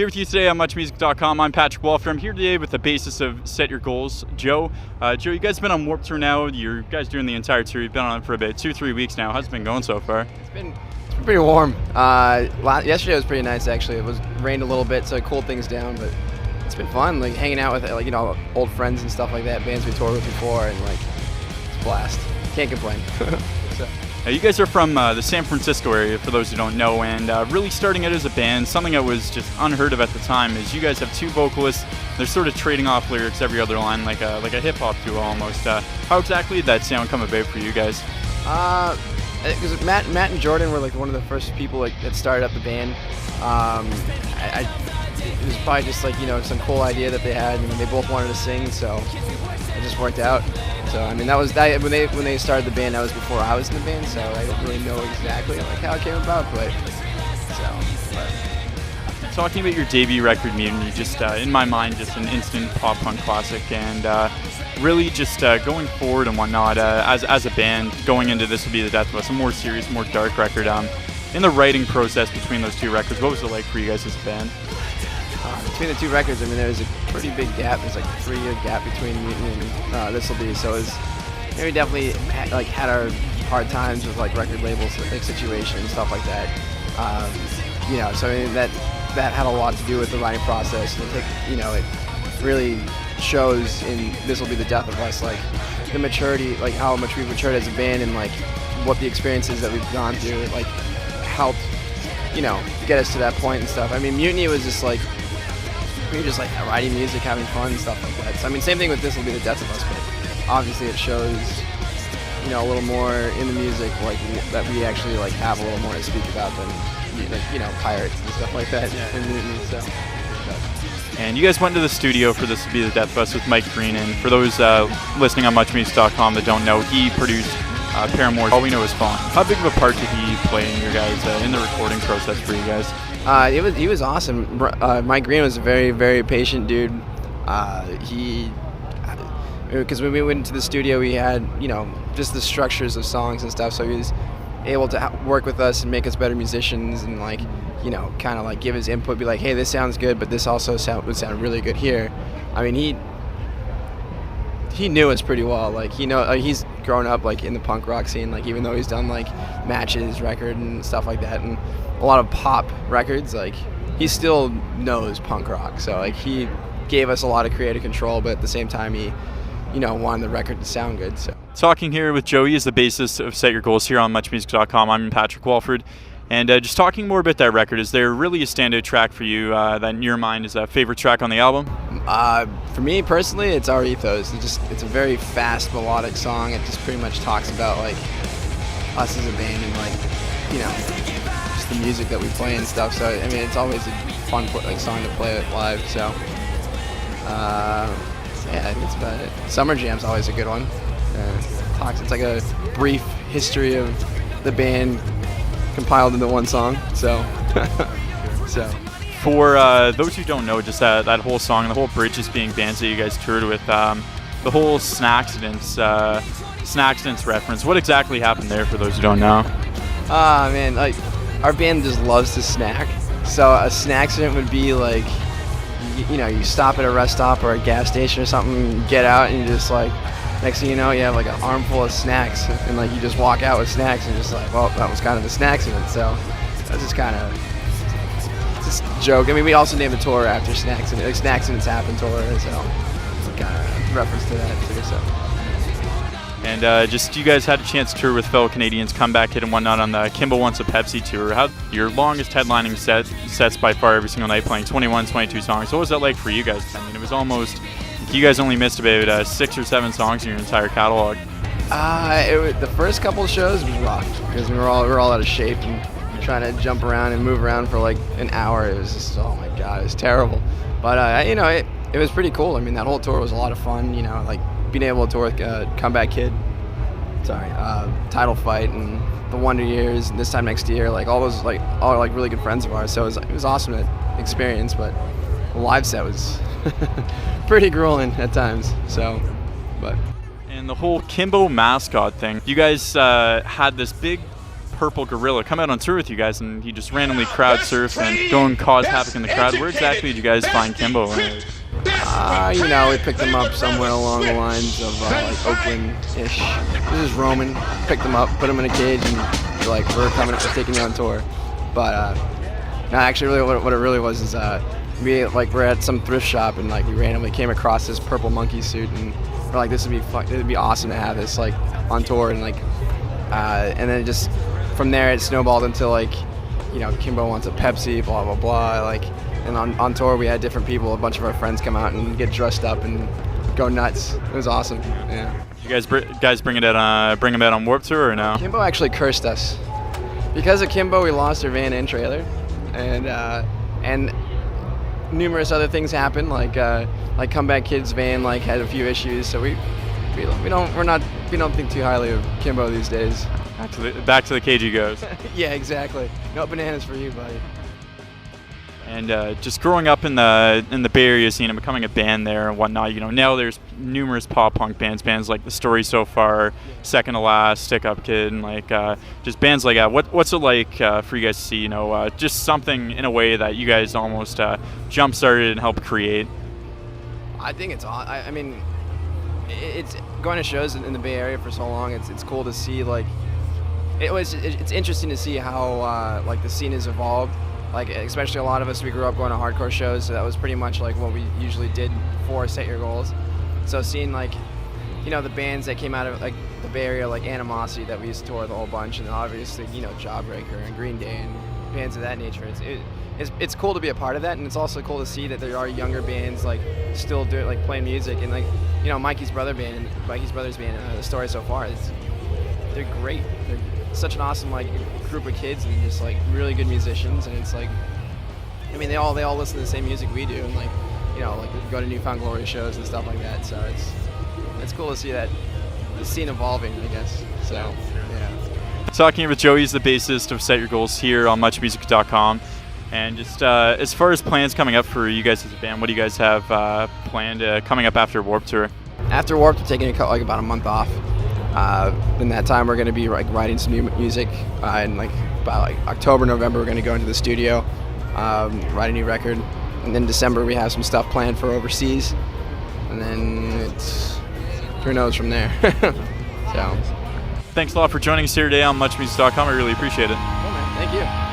Here with you today on MuchMusic.com. I'm Patrick Walford. I'm here today with the bassist of Set Your Goals, Joe. Joe, you guys have been on Warped Tour now. You guys doing the entire tour. You've been on it for about 2-3 weeks now. How's it been going so far? It's been pretty warm. Yesterday was pretty nice actually. It was rained a little bit, so it cooled things down. But it's been fun, like hanging out with old friends and stuff like that. Bands we toured with before, and it's a blast. Can't complain. So. You guys are from the San Francisco area, for those who don't know, and really starting out as a band, something that was just unheard of at the time is you guys have two vocalists. They're sort of trading off lyrics every other line, like a hip-hop duo almost. How exactly did that sound come about for you guys? Because Matt and Jordan were like one of the first people that started up the band. It was probably just some cool idea that they had, and they both wanted to sing, so it just worked out. So I mean, when they started the band, that was before I was in the band, so I don't really know exactly how it came about, but. Talking about your debut record, Mutiny, just in my mind, just an instant pop punk classic, and really just going forward and whatnot, as a band, going into This Will Be the Death of Us, a more serious, more dark record. In the writing process between those two records, what was it like for you guys as a band? Between the two records, I mean, there's a pretty big gap. There's like a 3-year gap between Mutiny and This Will Be. So we definitely had our hard times with record labels, situation and stuff like that. So I mean, that had a lot to do with the writing process. And it really shows in This Will Be the Death of Us, the maturity, how much we've matured as a band, and what the experiences that we've gone through helped get us to that point and stuff. I mean, Mutiny was just we were just writing music, having fun and stuff like that. So I mean, same thing with This Will Be the Death of Us, but obviously it shows a little more in the music that we actually have a little more to speak about than pirates and stuff like that in Mutiny. So. And you guys went to the studio for This Will Be the Death of Us with Mike Green, and for those listening on MuchMusic.com that don't know, he produced Paramore's All We Know Is Falling. How big of a part did he play in your guys in the recording process for you guys? He was awesome. Mike Green was a very, very patient dude. Because when we went into the studio, we had just the structures of songs and stuff, so he was able to work with us and make us better musicians, and kind of give his input, be like, hey, this sounds good, but this also would sound really good here. I mean, he knew us pretty well. He's grown up in the punk rock scene. Even though he's done Matches record and stuff like that, and a lot of pop records, he still knows punk rock. So he gave us a lot of creative control, but at the same time he wanted the record to sound good. So talking here with Joey, is the bassist of Set Your Goals here on MuchMusic.com. I'm Patrick Walford. And just talking more about that record, is there really a standout track for you that in your mind is a favorite track on the album? For me personally, it's Our Ethos. It's a very fast melodic song. It just pretty much talks about us as a band and just the music that we play and stuff. So I mean, it's always a fun song to play live. So I think that's about it. Summer Jam's always a good one. It's like a brief history of the band compiled into one song. So For those who don't know, just that whole song, the whole bridge is being bands that you guys toured with, the whole Snacksidents reference. What exactly happened there for those who don't know? Man, our band just loves to snack. So a snacksident would be you stop at a rest stop or a gas station or something, get out, and you just next thing you know, you have an armful of snacks, and you just walk out with snacks, and just well, that was kind of a snacksident. So that's just kind of just a joke. I mean, we also named the tour after Snacksidents. Snacksidents Happen tour, so kind of reference to that too. So. And just you guys had a chance to tour with fellow Canadians, Comeback Kid and whatnot on the Kimbo Wants a Pepsi tour. How your longest headlining sets by far every single night, playing 21, 22 songs. What was that like for you guys? I mean, it was almost, you guys only missed about 6 or 7 songs in your entire catalog. The first couple of shows was rough because we were all out of shape and trying to jump around and move around for an hour. It was just, oh my god, it was terrible. But it was pretty cool. I mean, that whole tour was a lot of fun. Being able to tour with Comeback Kid, Title Fight, and the Wonder Years, and This Time Next Year, all those all really good friends of ours. So it was awesome to experience, but the live set was pretty grueling at times. So, but. And the whole Kimbo mascot thing, you guys had this big Purple Gorilla come out on tour with you guys, and he just randomly crowd surf and go and cause havoc in the crowd. Where exactly did you guys find Kimbo? You know, we picked him up somewhere along the lines of like Oakland-ish. This is Roman. Picked him up, put him in a cage, and we're coming, we're taking you on tour. But no, actually, really, what it really was is we're at some thrift shop, and we randomly came across this purple monkey suit, and we're like, this would be awesome to have this on tour, and and then just from there it snowballed until Kimbo wants a Pepsi, blah blah blah, and on tour we had different people, a bunch of our friends come out and get dressed up and go nuts. It was awesome. Yeah. You guys bring him out on Warped Tour or no? Kimbo actually cursed us. Because of Kimbo, we lost our van and trailer, and numerous other things happened, like Comeback Kids van had a few issues, so we don't think too highly of Kimbo these days. Back to the cage he goes. Yeah, exactly. No bananas for you, buddy. And just growing up in the Bay Area scene and becoming a band there and whatnot, now there's numerous pop punk bands like The Story So Far, Second to Last, Stick Up Kid, and just bands like that. What's it like for you guys to see, just something in a way that you guys almost jump started and helped create? I think it's I mean, it's going to shows in the Bay Area for so long. It's cool to see it's interesting to see how the scene has evolved. Especially a lot of us, we grew up going to hardcore shows, so that was pretty much what we usually did for Set Your Goals. So seeing the bands that came out of the Bay Area, like Animosity, that we used to tour the whole bunch, and obviously Jawbreaker and Green Day and bands of that nature. It's cool to be a part of that, and it's also cool to see that there are younger bands still playing music, and Mikey's brother's band, The Story So Far, they're great. They're such an awesome group of kids, and just really good musicians, and it's they all listen to the same music we do, and go to Newfound Glory shows and stuff like that. So it's cool to see that the scene evolving, I guess. So yeah. Talking with Joey, he's the bassist of Set Your Goals here on MuchMusic.com. And just as far as plans coming up for you guys as a band, what do you guys have planned coming up after Warped Tour? After Warped, we're taking about a month off. In that time, we're going to be writing some new music, and by October, November, we're going to go into the studio, write a new record, and then December we have some stuff planned for overseas, and then who knows from there. So, thanks a lot for joining us here today on MuchMusic.com. I really appreciate it. Cool, man. Thank you.